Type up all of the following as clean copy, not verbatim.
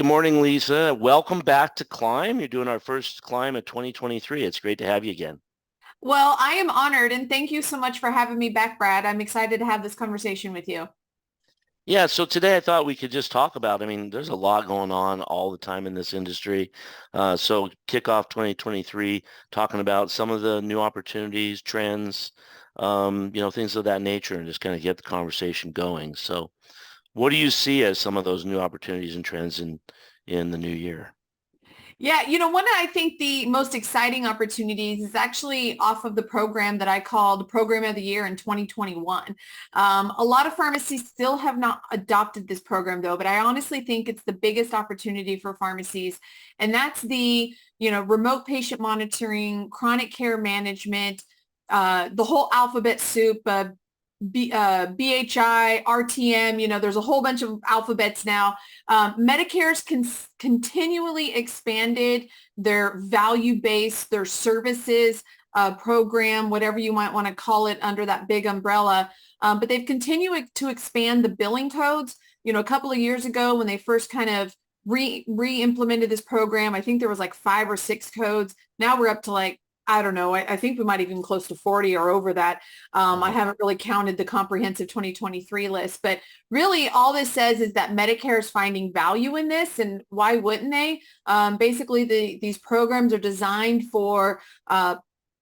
Good morning, Lisa. Welcome back to Climb. You're doing our first Climb of 2023. It's great to have you again. Well, I am honored and thank you so much for having me back, Brad. I'm excited to have this conversation with you. Yeah, so today I thought we could just talk about, there's a lot going on all the time in this industry. So kick off 2023, talking about some of the new opportunities, trends, things of that nature, and just kind of get the conversation going. So what do you see as some of those new opportunities and trends in the new year? Yeah, one of I think the most exciting opportunities is actually off of the program that I called Program of the Year in 2021. A lot of pharmacies still have not adopted this program though, but I honestly think it's the biggest opportunity for pharmacies. And that's the remote patient monitoring, chronic care management, the whole alphabet soup, BHI, RTM, there's a whole bunch of alphabets now. Medicare's continually expanded their value base, their services program, whatever you might want to call it under that big umbrella. But they've continued to expand the billing codes. A couple of years ago when they first kind of re-implemented this program, I think there was like 5 or 6 codes. Now we're up to like I don't know. I think we might even close to 40 or over that. I haven't really counted the comprehensive 2023 list, but really all this says is that Medicare is finding value in this, and why wouldn't they? Basically, these programs are designed for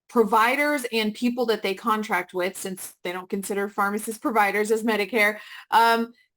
providers and people that they contract with, since they don't consider pharmacist providers as Medicare.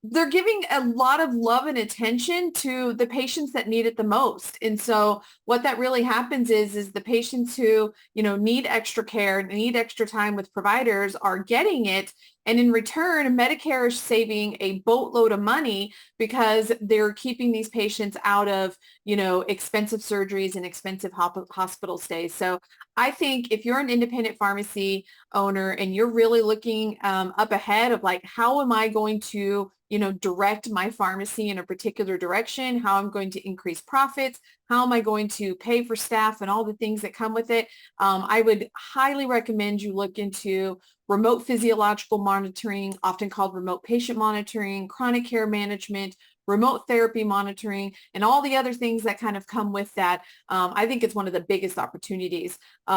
They're giving a lot of love and attention to the patients that need it the most. And so what that really happens is the patients who, need extra care, need extra time with providers are getting it. And in return, Medicare is saving a boatload of money because they're keeping these patients out of, expensive surgeries and expensive hospital stays. So I think if you're an independent pharmacy owner and you're really looking up ahead of like, how am I going to direct my pharmacy in a particular direction, how I'm going to increase profits, how am I going to pay for staff and all the things that come with it. I would highly recommend you look into remote physiological monitoring, often called remote patient monitoring, chronic care management, remote therapy monitoring, and all the other things that kind of come with that. I think it's one of the biggest opportunities. So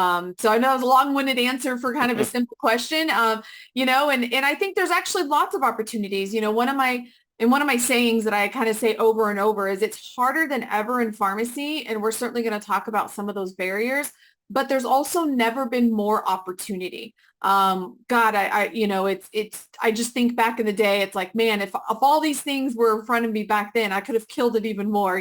I know it's a long-winded answer for kind of a simple question, and I think there's actually lots of opportunities. One of my sayings that I kind of say over and over is it's harder than ever in pharmacy, and we're certainly going to talk about some of those barriers, but there's also never been more opportunity. God, I just think back in the day, it's like, man, if all these things were in front of me back then, I could have killed it even more.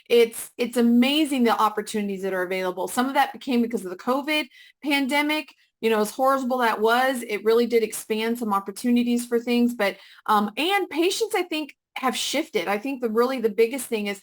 It's amazing the opportunities that are available. Some of that became because of the COVID pandemic. As horrible that was, it really did expand some opportunities for things. But and patients, I think, have shifted. I think the biggest thing is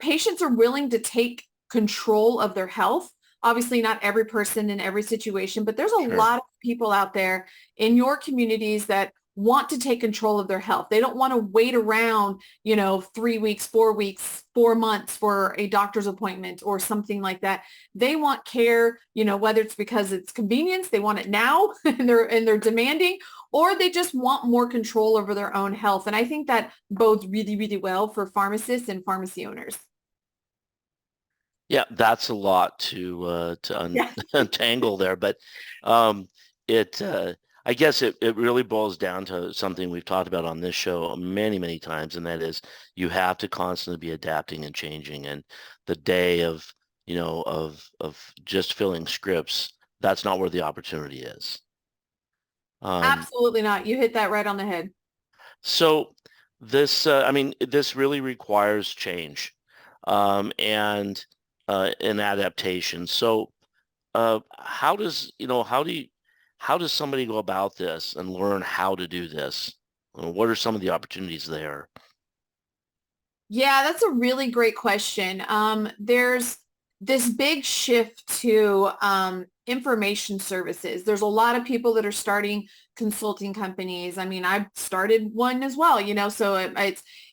patients are willing to take control of their health. Obviously, not every person in every situation, but there's a Sure. lot of people out there in your communities that want to take control of their health. They don't want to wait around, 3 weeks, 4 weeks, 4 months for a doctor's appointment or something like that. They want care, whether it's because it's convenience, they want it now and they're demanding, or they just want more control over their own health. And I think that bodes really, really well for pharmacists and pharmacy owners. Yeah, that's a lot Yeah. untangle there, but um, it I guess it really boils down to something we've talked about on this show many, many times, and that is you have to constantly be adapting and changing. And the day of of just filling scripts, that's not where the opportunity is. Um, Absolutely not. You hit that right on the head. so this really requires change and an adaptation. So how does somebody go about this and learn how to do this? What are some of the opportunities there? Yeah, that's a really great question. There's this big shift to information services. There's a lot of people that are starting consulting companies. I mean, I've started one as well, so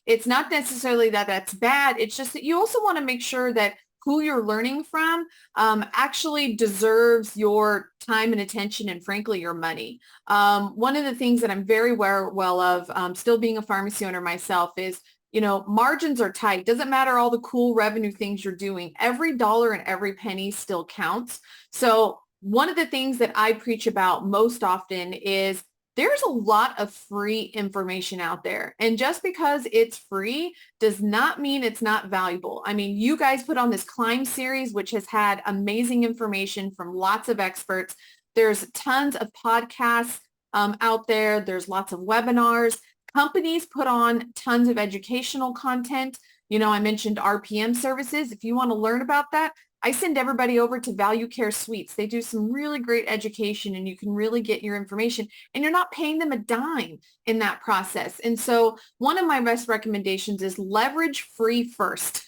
it's not necessarily that that's bad. It's just that you also want to make sure that who you're learning from actually deserves your time and attention and frankly your money. One of the things that I'm very well of, still being a pharmacy owner myself, is margins are tight. Doesn't matter all the cool revenue things you're doing. Every dollar and every penny still counts. So one of the things that I preach about most often is there's a lot of free information out there. And just because it's free does not mean it's not valuable. I mean, you guys put on this Climb series, which has had amazing information from lots of experts. There's tons of podcasts out there. There's lots of webinars. Companies put on tons of educational content. I mentioned RPM services. If you want to learn about that, I send everybody over to Value Care Suites. They do some really great education and you can really get your information and you're not paying them a dime in that process. And so one of my best recommendations is leverage free first.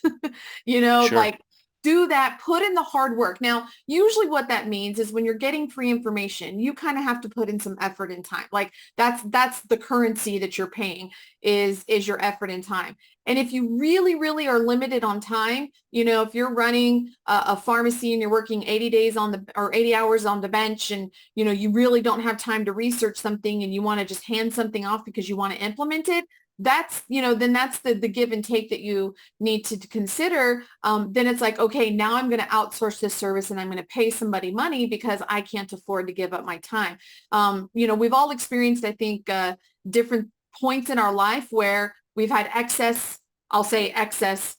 Sure. Like do that, put in the hard work. Now, usually what that means is when you're getting free information, you kind of have to put in some effort and time. Like that's the currency that you're paying is your effort and time. And if you really, really are limited on time, if you're running a pharmacy and you're working 80 hours on the bench and, you really don't have time to research something and you want to just hand something off because you want to implement it, then that's the give and take that you need to consider. Then it's like, okay, now I'm going to outsource this service and I'm going to pay somebody money because I can't afford to give up my time. We've all experienced, I think, different points in our life where we've had excess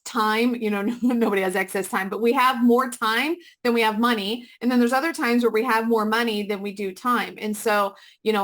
time. Nobody has excess time, but we have more time than we have money. And then there's other times where we have more money than we do time. And so,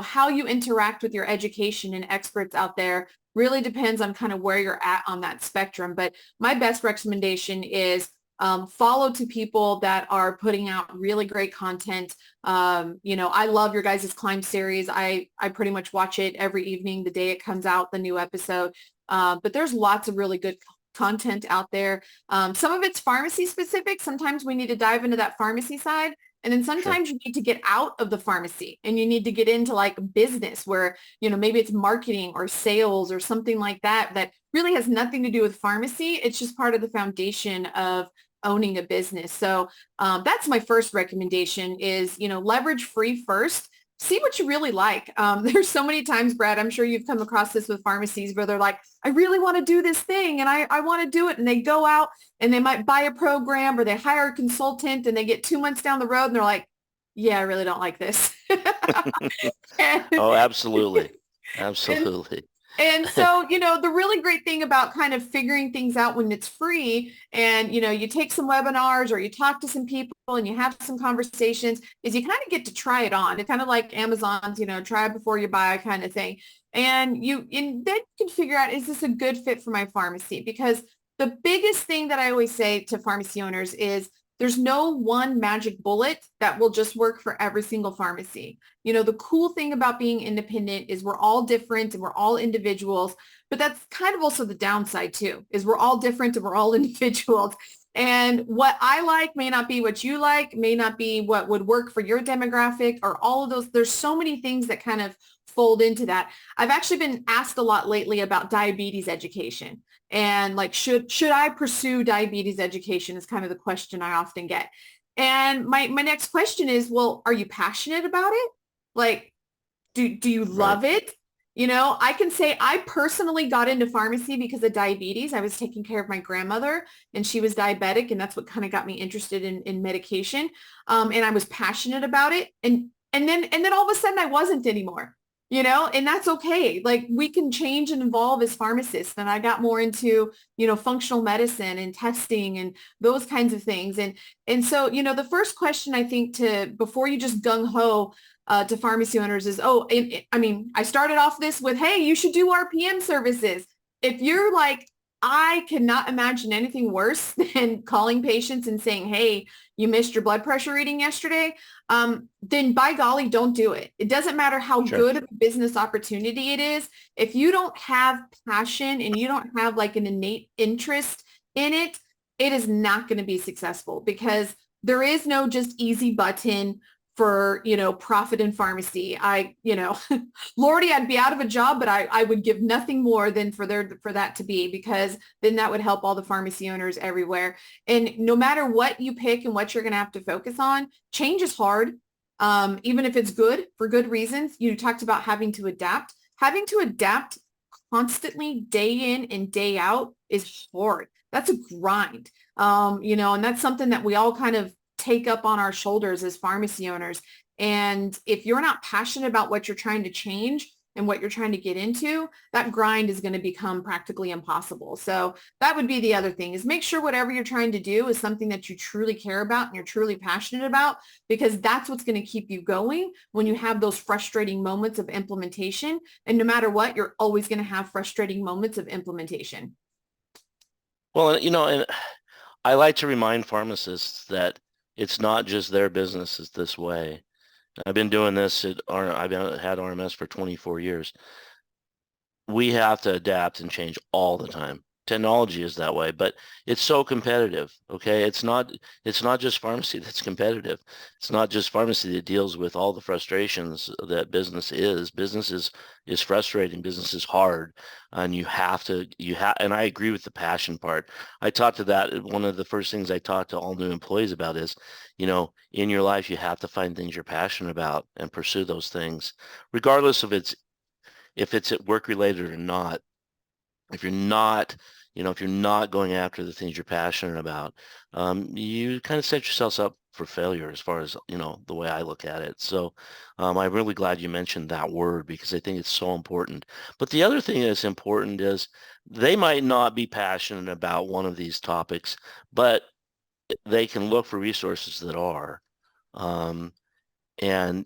how you interact with your education and experts out there really depends on kind of where you're at on that spectrum. But my best recommendation is follow to people that are putting out really great content. I love your guys' Climb series. I pretty much watch it every evening, the day it comes out, the new episode. But there's lots of really good content out there. Some of it's pharmacy specific. Sometimes we need to dive into that pharmacy side. And then sometimes you need to get out of the pharmacy and you need to get into like business where, maybe it's marketing or sales or something like that really has nothing to do with pharmacy. It's just part of the foundation of owning a business. So that's my first recommendation is, leverage free first. See what you really like. There's so many times, Brad, I'm sure you've come across this with pharmacies where they're like, I really want to do this thing and I want to do it. And they go out and they might buy a program or they hire a consultant and they get 2 months down the road and they're like, yeah, I really don't like this. Oh, absolutely. Absolutely. And so, the really great thing about kind of figuring things out when it's free and, you take some webinars or you talk to some people and you have some conversations is you kind of get to try it on. It's kind of like Amazon's, try before you buy kind of thing. And then you can figure out, is this a good fit for my pharmacy? Because the biggest thing that I always say to pharmacy owners is there's no one magic bullet that will just work for every single pharmacy. The cool thing about being independent is we're all different and we're all individuals, but that's kind of also the downside too, is we're all different and we're all individuals. And what I like may not be what you like, may not be what would work for your demographic or all of those. There's so many things that kind of fold into that. I've actually been asked a lot lately about diabetes education. And like, should I pursue diabetes education is kind of the question I often get. And my next question is, well, are you passionate about it? Like, do you love it? I can say I personally got into pharmacy because of diabetes. I was taking care of my grandmother and she was diabetic. And that's what kind of got me interested in medication. And I was passionate about it. And then all of a sudden I wasn't anymore. And that's okay. Like we can change and evolve as pharmacists. And I got more into, functional medicine and testing and those kinds of things. And so, the first question I think before you just gung ho to pharmacy owners is, I started off this with, hey, you should do RPM services. If you're like, I cannot imagine anything worse than calling patients and saying, hey, you missed your blood pressure reading yesterday, then by golly, don't do it. It doesn't matter how good of a business opportunity it is. If you don't have passion and you don't have like an innate interest in it, it is not going to be successful because there is no just easy button for, profit in pharmacy. Lordy, I'd be out of a job, but I would give nothing more than for that to be, because then that would help all the pharmacy owners everywhere. And no matter what you pick and what you're going to have to focus on, change is hard. Even if it's good for good reasons. You talked about having to adapt constantly day in and day out is hard. That's a grind. And that's something that we all kind of take up on our shoulders as pharmacy owners. And if you're not passionate about what you're trying to change and what you're trying to get into, that grind is going to become practically impossible. So that would be the other thing, is make sure whatever you're trying to do is something that you truly care about and you're truly passionate about, because that's what's going to keep you going when you have those frustrating moments of implementation. And no matter what, you're always going to have frustrating moments of implementation. Well, and I like to remind pharmacists that it's not just their business is this way. I've been doing this I've had RMS for 24 years. We have to adapt and change all the time. Technology is that way, but it's so competitive. Okay. It's not just pharmacy that's competitive. It's not just pharmacy that deals with all the frustrations that business is. Business is frustrating. Business is hard. And and I agree with the passion part. I talked to that. One of the first things I talk to all new employees about is, in your life, you have to find things you're passionate about and pursue those things, regardless of if it's at work related or not. If you're not, if you're not going after the things you're passionate about, you kind of set yourselves up for failure as far as, the way I look at it. So I'm really glad you mentioned that word because I think it's so important. But the other thing that's important is they might not be passionate about one of these topics, but they can look for resources that are. Um, and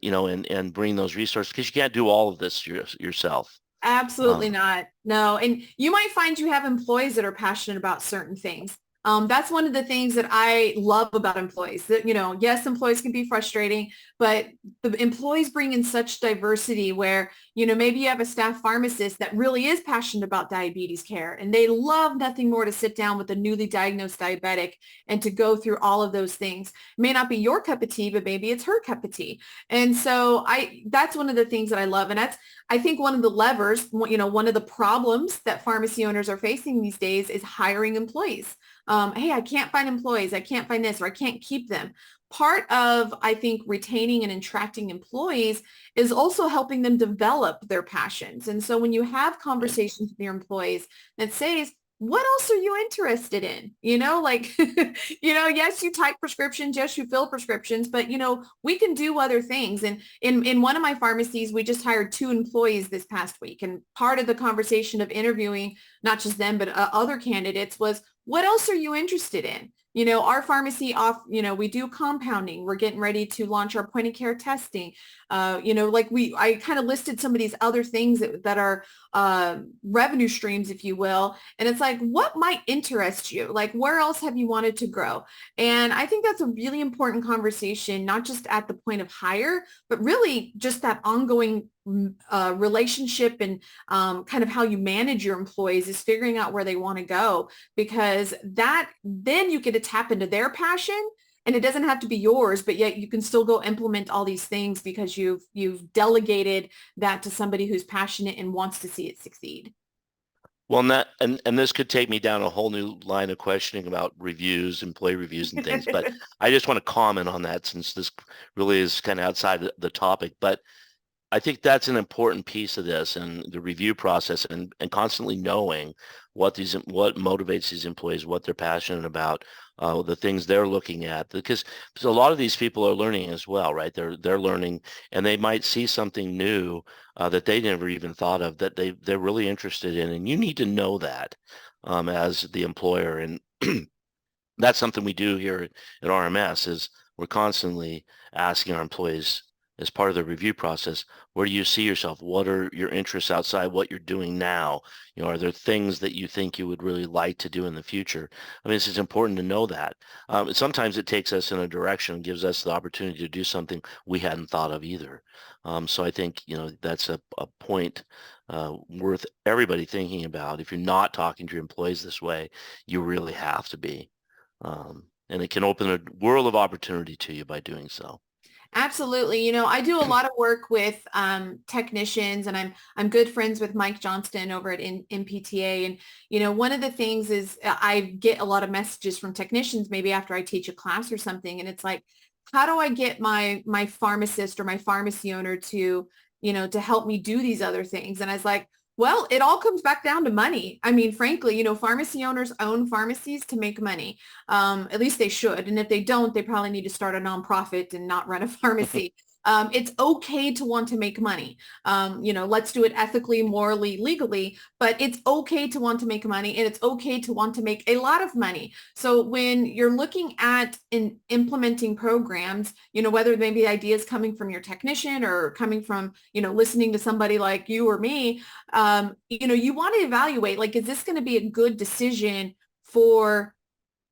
bring those resources because you can't do all of this yourself. Absolutely Um, not. No. And you might find you have employees that are passionate about certain things. That's one of the things that I love about employees that, yes, employees can be frustrating, but the employees bring in such diversity where, maybe you have a staff pharmacist that really is passionate about diabetes care and they love nothing more to sit down with a newly diagnosed diabetic and to go through all of those things. It may not be your cup of tea, but maybe it's her cup of tea. And so that's one of the things that I love. And I think one of the levers, one of the problems that pharmacy owners are facing these days is hiring employees. Hey, I can't find employees. I can't find this, or I can't keep them. Part of, I think, retaining and attracting employees is also helping them develop their passions. And so when you have right. conversations with your employees that says, what else are you interested in? Yes, you type prescriptions. Yes, you fill prescriptions, but we can do other things. And in one of my pharmacies, we just hired 2 employees this past week. And part of the conversation of interviewing, not just them, but other candidates was, what else are you interested in? Our pharmacy we do compounding. We're getting ready to launch our point of care testing. I kind of listed some of these other things that are revenue streams, if you will. And it's like, what might interest you? Like, where else have you wanted to grow? And I think that's a really important conversation, not just at the point of hire, but really just that ongoing relationship and kind of how you manage your employees is figuring out where they want to go, because then you get to tap into their passion and it doesn't have to be yours, but yet you can still go implement all these things because you've delegated that to somebody who's passionate and wants to see it succeed. Well, and this could take me down a whole new line of questioning about reviews, employee reviews and things, but I just want to comment on that since this really is kind of outside the topic. But I think that's an important piece of this and the review process and constantly knowing what motivates these employees, what they're passionate about, the things they're looking at. Because a lot of these people are learning as well, right? They're learning and they might see something new that they never even thought of that they're really interested in. And you need to know that as the employer. And that's something we do here at RMS is we're constantly asking our employees as part of the review process, where do you see yourself? What are your interests outside what you're doing now? Are there things that you think you would really like to do in the future? I mean, it's important to know that. Sometimes it takes us in a direction and gives us the opportunity to do something we hadn't thought of either. So I think, that's a point worth everybody thinking about. If you're not talking to your employees this way, you really have to be. And it can open a world of opportunity to you by doing so. Absolutely. I do a lot of work with technicians, and I'm good friends with Mike Johnston over at MPTA. And one of the things is I get a lot of messages from technicians maybe after I teach a class or something, and it's like, how do I get my pharmacist or my pharmacy owner to to help me do these other things? And I was like, Well, it all comes back down to money. I mean, frankly, pharmacy owners own pharmacies to make money. At least they should. And if they don't, they probably need to start a nonprofit and not run a pharmacy. It's okay to want to make money. Let's do it ethically, morally, legally, but it's okay to want to make money and it's okay to want to make a lot of money. So when you're looking at implementing programs, whether maybe ideas coming from your technician or coming from, listening to somebody like you or me, you want to evaluate, like, is this going to be a good decision for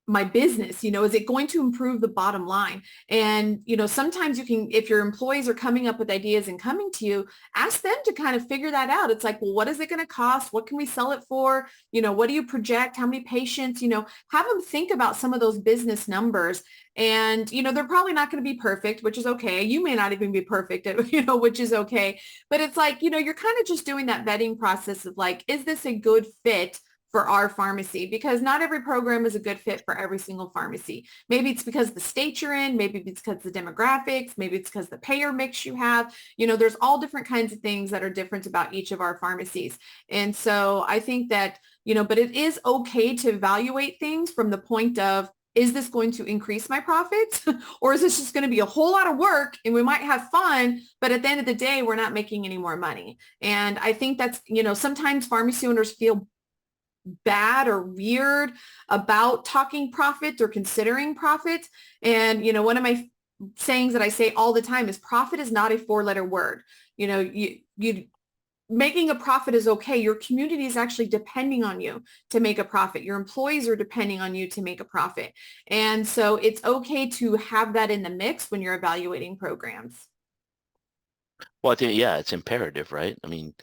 my business? Is it going to improve the bottom line? And, sometimes you can, if your employees are coming up with ideas and coming to you, ask them to kind of figure that out. It's like, well, what is it going to cost? What can we sell it for? What do you project? How many patients? Have them think about some of those business numbers. And, they're probably not going to be perfect, which is okay. You may not even be perfect, which is okay. But it's like, you're kind of just doing that vetting process of like, is this a good fit for our pharmacy? Because not every program is a good fit for every single pharmacy. Maybe it's because the state you're in, maybe it's because the demographics, maybe it's because the payer mix you have. There's all different kinds of things that are different about each of our pharmacies. And so I think that, but it is okay to evaluate things from the point of, is this going to increase my profits or is this just going to be a whole lot of work and we might have fun, but at the end of the day, we're not making any more money. And I think that's, sometimes pharmacy owners feel bad or weird about talking profit or considering profit. And, one of my sayings that I say all the time is profit is not a four-letter word. You making a profit is okay. Your community is actually depending on you to make a profit. Your employees are depending on you to make a profit. And so it's okay to have that in the mix when you're evaluating programs. Well, I think, yeah, it's imperative, right? I mean,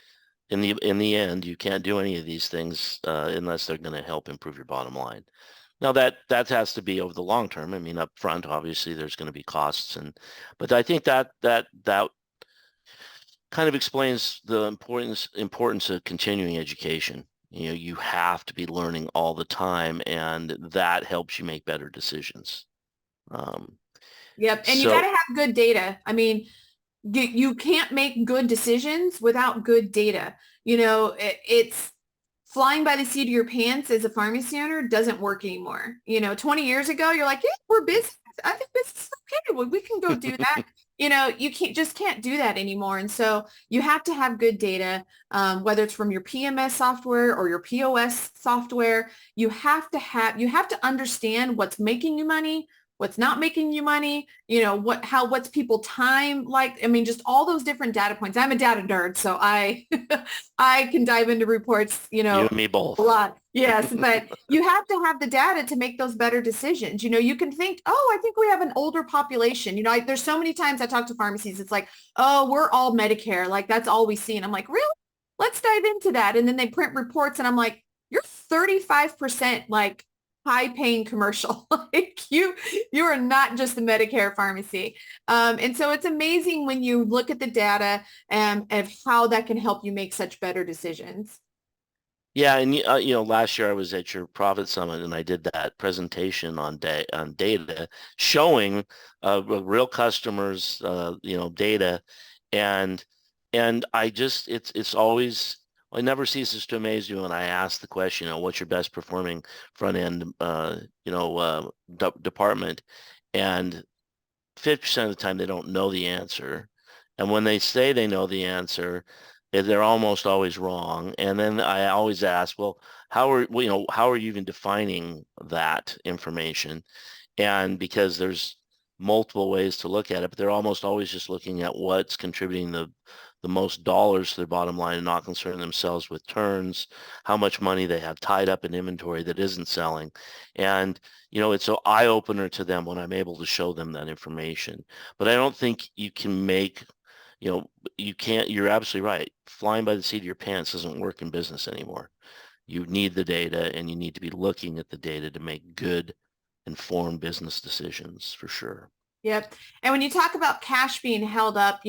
in the end, you can't do any of these things unless they're going to help improve your bottom line. Now that has to be over the long term. I mean, up front, obviously, there's going to be costs, but I think that kind of explains the importance of continuing education. You have to be learning all the time, and that helps you make better decisions. Um, Yep. And you got to so have good data. I mean, you can't make good decisions without good data. It's flying by the seat of your pants as a pharmacy owner doesn't work anymore. 20 years ago, you're like, yeah, we're busy. I think this is okay. Well, we can go do that. You can't do that anymore. And so you have to have good data, whether it's from your PMS software or your POS software. You have to understand what's making you money, what's not making you money, what's people time like. I mean, just all those different data points. I'm a data nerd, so I I can dive into reports, you and me a both. lot. Yes, but you have to have the data to make those better decisions. You can think, oh, I think we have an older population. There's so many times I talk to pharmacies, it's like, oh, we're all Medicare. Like that's all we see. And I'm like, really? Let's dive into that. And then they print reports and I'm like, you're 35% like high paying commercial. Like you are not just the Medicare pharmacy. And so it's amazing when you look at the data and of how that can help you make such better decisions. Yeah, and last year I was at your Profit Summit and I did that presentation on data showing real customers, data, and I just it's always it never ceases to amaze you when I ask the question, what's your best performing front end, department, and 50% of the time they don't know the answer. And when they say they know the answer, they're almost always wrong. And then I always ask, well, how are you even defining that information? And because there's multiple ways to look at it, but they're almost always just looking at what's contributing the most dollars to their bottom line and not concerning themselves with turns, how much money they have tied up in inventory that isn't selling. And, it's an eye opener to them when I'm able to show them that information. But I don't think you can make, you can't, you're absolutely right. Flying by the seat of your pants doesn't work in business anymore. You need the data and you need to be looking at the data to make good, informed business decisions for sure. Yep. And when you talk about cash being held up,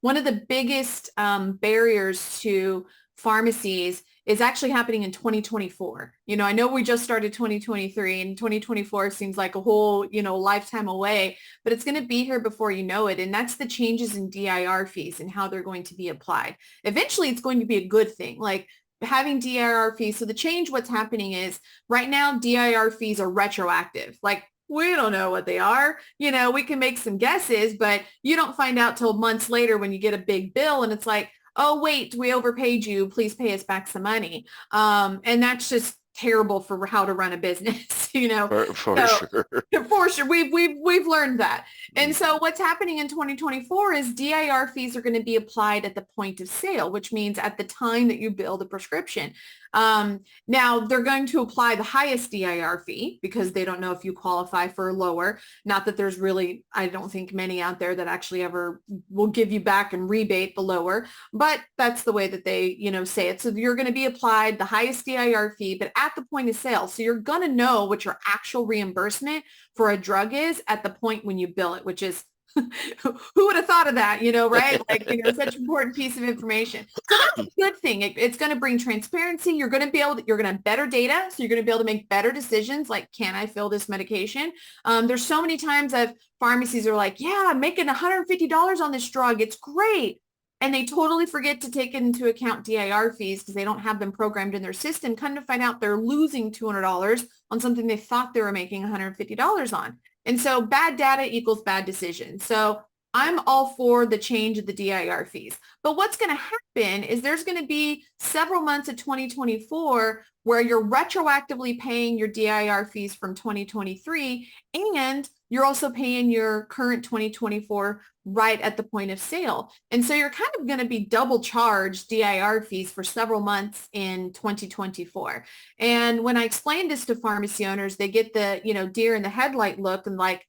one of the biggest barriers to pharmacies is actually happening in 2024. I know we just started 2023 and 2024 seems like a whole, lifetime away, but it's going to be here before you know it. And that's the changes in DIR fees and how they're going to be applied. Eventually, it's going to be a good thing. Like having DIR fees. So the change, what's happening is right now, DIR fees are retroactive. Like we don't know what they are. We can make some guesses, but you don't find out till months later when you get a big bill and it's like, oh, wait, we overpaid you. Please pay us back some money. And that's just terrible for how to run a business, For So sure. for sure, we've learned that. And so what's happening in 2024 is DIR fees are going to be applied at the point of sale, which means at the time that you bill the prescription. Now they're going to apply the highest DIR fee because they don't know if you qualify for a lower. Not that there's really, I don't think many out there that actually ever will give you back and rebate the lower, but that's the way that they, say it. So you're going to be applied the highest DIR fee, but at the point of sale. So you're going to know what your actual reimbursement for a drug is at the point when you bill it, which is who would have thought of that, right? Like, such an important piece of information. So that's a good thing. It's going to bring transparency. You're going to you're going to have better data. So you're going to be able to make better decisions. Like, can I fill this medication? There's so many times of pharmacies are like, yeah, I'm making $150 on this drug. It's great. And they totally forget to take into account DIR fees because they don't have them programmed in their system. Kind of find out they're losing $200 on something they thought they were making $150 on. And so bad data equals bad decisions. So I'm all for the change of the DIR fees. But what's going to happen is there's going to be several months of 2024 where you're retroactively paying your DIR fees from 2023, and you're also paying your current 2024 right at the point of sale. And so you're kind of going to be double charged DIR fees for several months in 2024. And when I explain this to pharmacy owners, they get the, deer in the headlight look and like,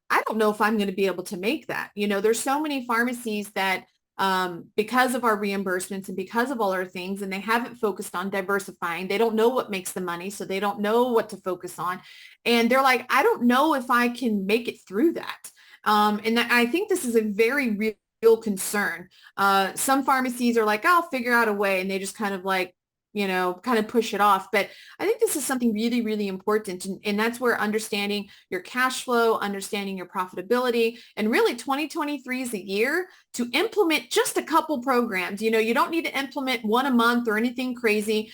I don't know if I'm going to be able to make that. There's so many pharmacies that because of our reimbursements and because of all our things, and they haven't focused on diversifying. They don't know what makes the money, so they don't know what to focus on. And they're like, I don't know if I can make it through that. And I think this is a very real concern. Some pharmacies are like, I'll figure out a way, and they just kind of like, kind of push it off. But I think this is something really, really important. And that's where understanding your cash flow, understanding your profitability, and really 2023 is a year to implement just a couple programs. You don't need to implement one a month or anything crazy.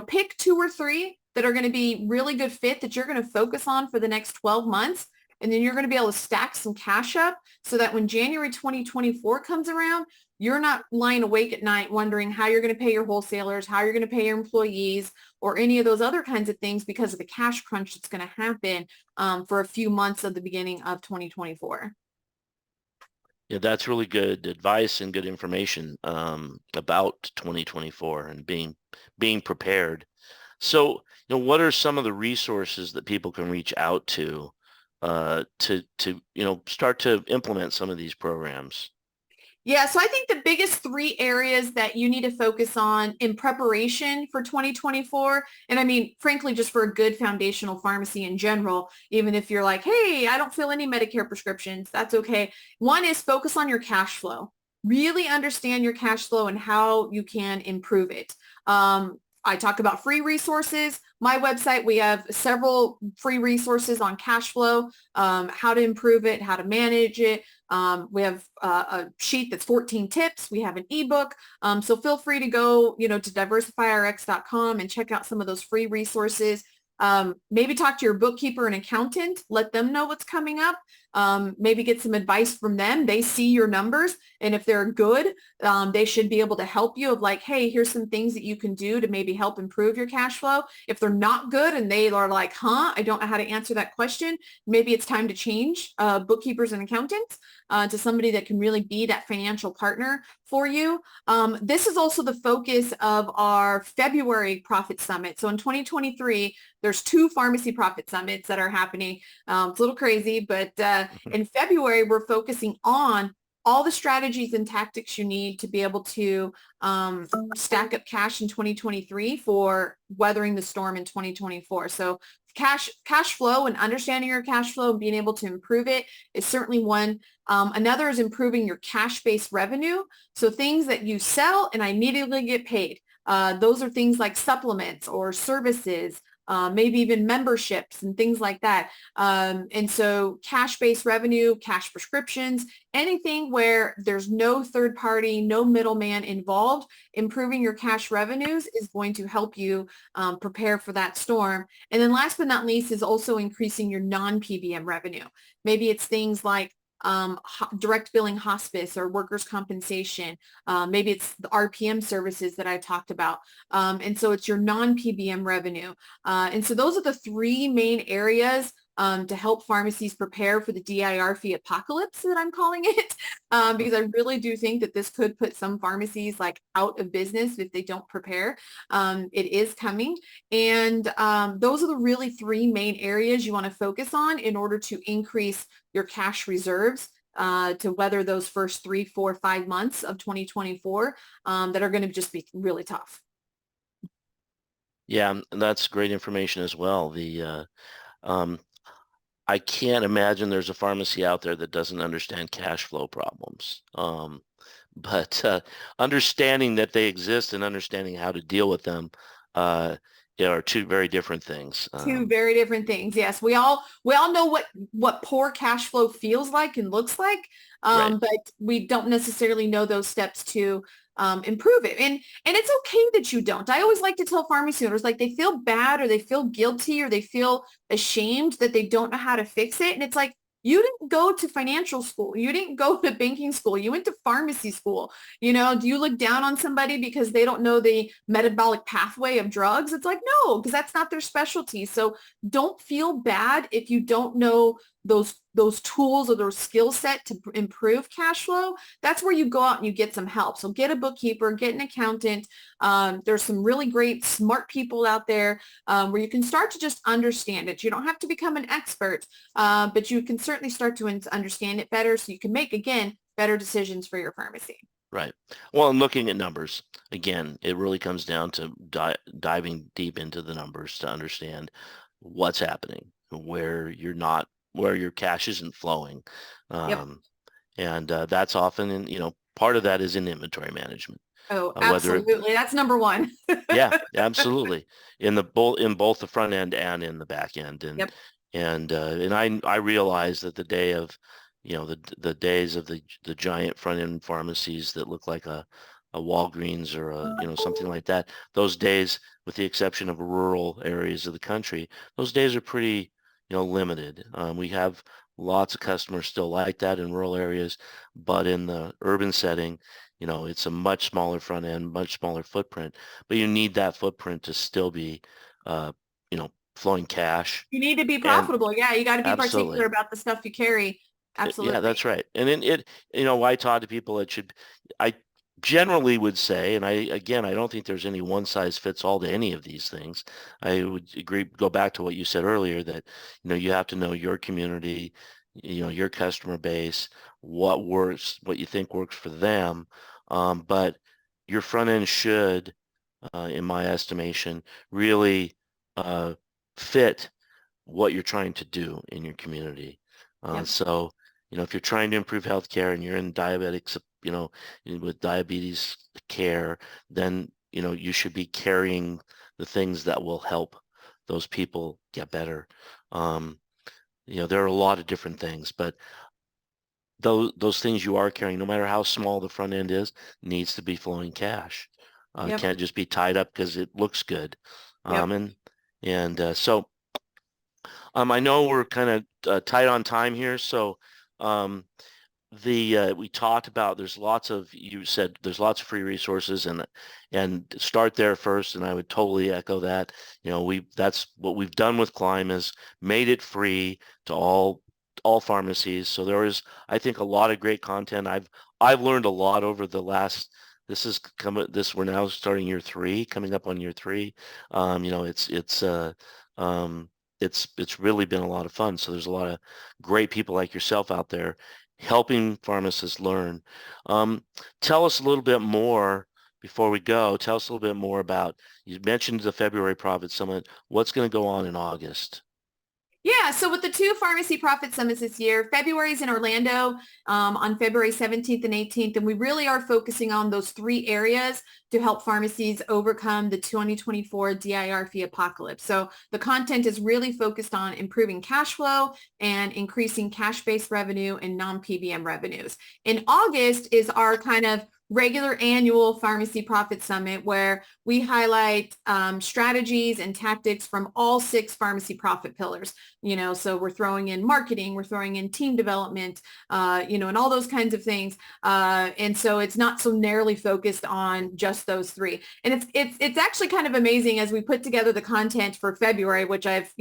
Pick 2 or 3 that are going to be really good fit that you're going to focus on for the next 12 months. And then you're going to be able to stack some cash up so that when January 2024 comes around, you're not lying awake at night wondering how you're going to pay your wholesalers, how you're going to pay your employees, or any of those other kinds of things because of the cash crunch that's going to happen for a few months at the beginning of 2024. Yeah, that's really good advice and good information about 2024 and being prepared. So, what are some of the resources that people can reach out to start to implement some of these programs? Yeah, so I think the biggest 3 areas that you need to focus on in preparation for 2024, and I mean, frankly, just for a good foundational pharmacy in general, even if you're like, hey, I don't fill any Medicare prescriptions, that's okay. One is focus on your cash flow. Really understand your cash flow and how you can improve it. I talk about free resources. My website, we have several free resources on cash flow, how to improve it, how to manage it. We have a sheet that's 14 tips. We have an ebook. So feel free to go, to DiversifyRx.com and check out some of those free resources. Maybe talk to your bookkeeper and accountant, let them know what's coming up. Maybe get some advice from them. They see your numbers, and if they're good, they should be able to help you of like, hey, here's some things that you can do to maybe help improve your cash flow. If they're not good and they are like, I don't know how to answer that question, maybe it's time to change bookkeepers and accountants to somebody that can really be that financial partner for you. This is also the focus of our February Profit Summit. So in 2023, there's 2 pharmacy profit summits that are happening. It's a little crazy, but in February, we're focusing on all the strategies and tactics you need to be able to stack up cash in 2023 for weathering the storm in 2024. So cash flow and understanding your cash flow and being able to improve it is certainly one. Another is improving your cash-based revenue. So things that you sell and immediately get paid. Those are things like supplements or services, maybe even memberships and things like that. And so cash-based revenue, cash prescriptions, anything where there's no third party, no middleman involved, improving your cash revenues is going to help you prepare for that storm. And then last but not least is also increasing your non-PBM revenue. Maybe it's things like direct billing hospice or workers' compensation. Maybe it's the RPM services that I talked about. And so it's your non-PBM revenue. And so those are the three main areas to help pharmacies prepare for the DIR fee apocalypse that I'm calling it, because I really do think that this could put some pharmacies like out of business if they don't prepare. It is coming. And those are the really three main areas you want to focus on in order to increase your cash reserves to weather those first 3, 4, 5 months of 2024 that are going to just be really tough. Yeah, and that's great information as well. Um, I can't imagine there's a pharmacy out there that doesn't understand cash flow problems. But understanding that they exist and understanding how to deal with them, are two very different things. Two very different things. Yes, we all know what poor cash flow feels like and looks like, Right. but we don't necessarily know those steps to improve it. And it's okay that you don't. I always like to tell pharmacy owners, like, they feel bad or they feel guilty or they feel ashamed that they don't know how to fix it. And it's like, you didn't go to financial school. You didn't go to banking school. You went to pharmacy school. Do you look down on somebody because they don't know the metabolic pathway of drugs? It's like, no, because that's not their specialty. So don't feel bad if you don't know those tools or those skill set to improve cash flow. That's where you go out and you get some help. So get a bookkeeper, get an accountant. There's some really great smart people out there where you can start to just understand it. You don't have to become an expert, but you can certainly start to understand it better so you can make, again, better decisions for your pharmacy. Right. Well, and looking at numbers, again, it really comes down to diving deep into the numbers to understand what's happening, where your cash isn't flowing. Yep. And that's often part of that is in inventory management. Oh, Whether it, absolutely. That's number one. yeah, absolutely. In both the front end and in the back end. Yep. And I realize that the day of, the days of the giant front end pharmacies that look like a Walgreens or something like that, those days, with the exception of rural areas of the country, those days are pretty, limited. We have lots of customers still like that in rural areas, but in the urban setting, it's a much smaller front end, much smaller footprint, but you need that footprint to still be, uh, flowing cash. You need to be And profitable. Yeah, you got to be absolutely. particular about the stuff you carry. Yeah, Absolutely. that's right. And then I talk to people I generally would say, and I don't think there's any one size fits all to any of these things. I would agree, go back to what you said earlier that, you have to know your community, your customer base, what works, what you think works for them. But your front end should, in my estimation, really uh, fit what you're trying to do in your community. Yep. So, if you're trying to improve healthcare and you're in diabetics, with diabetes care, then, you should be carrying the things that will help those people get better. Um, there are a lot of different things, but those things you are carrying, no matter how small the front end is, needs to be flowing cash. It Yep. can't just be tied up because it looks good. Yep. So I know we're kind of tight on time here, so um, we talked about you said there's lots of free resources and start there first, and I would totally echo that. That's what we've done with Climb is made it free to all pharmacies. So there is, I think, a lot of great content. I've learned a lot over the last. We're now starting year 3, coming up on year 3. Um, it's really been a lot of fun. So there's a lot of great people like yourself out there helping pharmacists learn. Um, Tell us a little bit more before we go. Tell us a little bit more about, you mentioned the February Profit Summit. What's going to go on in August? Yeah, so with the two pharmacy profit summits this year, February is in Orlando on February 17th and 18th, and we really are focusing on those three areas to help pharmacies overcome the 2024 DIR fee apocalypse. So the content is really focused on improving cash flow and increasing cash-based revenue and non-PBM revenues. In August is our kind of regular annual pharmacy profit summit where we highlight strategies and tactics from all six pharmacy profit pillars. So we're throwing in marketing, we're throwing in team development, and all those kinds of things. And so it's not so narrowly focused on just those three. And it's actually kind of amazing as we put together the content for February, which I've,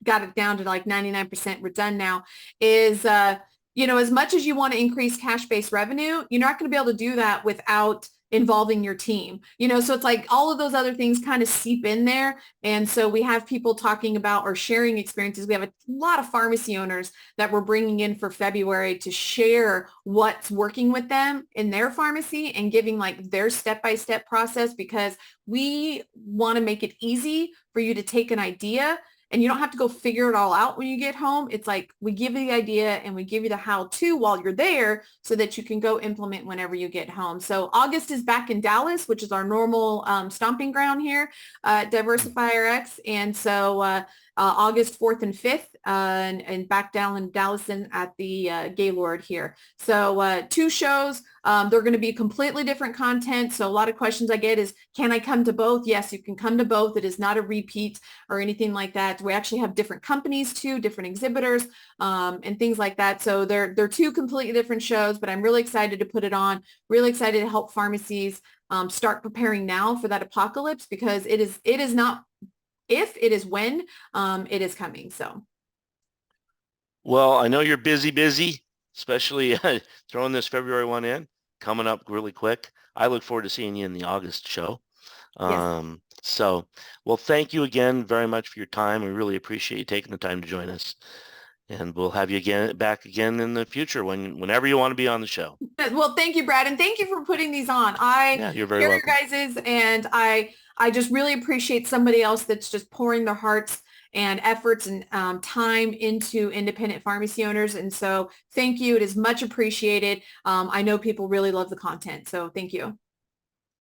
got it down to like 99% we're done now, is as much as you want to increase cash-based revenue, you're not going to be able to do that without involving your team. So it's like all of those other things kind of seep in there. And so we have people talking about or sharing experiences. We have a lot of pharmacy owners that we're bringing in for February to share what's working with them in their pharmacy and giving like their step-by-step process, because we want to make it easy for you to take an idea and you don't have to go figure it all out when you get home. It's like we give you the idea and we give you the how-to while you're there so that you can go implement whenever you get home. So August is back in Dallas, which is our normal stomping ground here at DiversifyRx. And so August 4th and 5th and back down in Dallas at the Gaylord here. So two shows. They're going to be completely different content. So a lot of questions I get is, can I come to both? Yes, you can come to both. It is not a repeat or anything like that. We actually have different companies too, different exhibitors and things like that. So they're two completely different shows, but I'm really excited to put it on, really excited to help pharmacies start preparing now for that apocalypse, because it is not if, it is when it is coming. So. Well, I know you're busy, especially throwing this February one in, coming up really quick. I look forward to seeing you in the August show. Yes. Well, thank you again very much for your time. We really appreciate you taking the time to join us. And we'll have you back again in the future whenever you want to be on the show. Well, thank you, Brad, and thank you for putting these on. Yeah, you're very hear welcome. your guys's, and I just really appreciate somebody else that's just pouring their hearts and efforts and time into independent pharmacy owners. And so thank you. It is much appreciated. I know people really love the content. So thank you.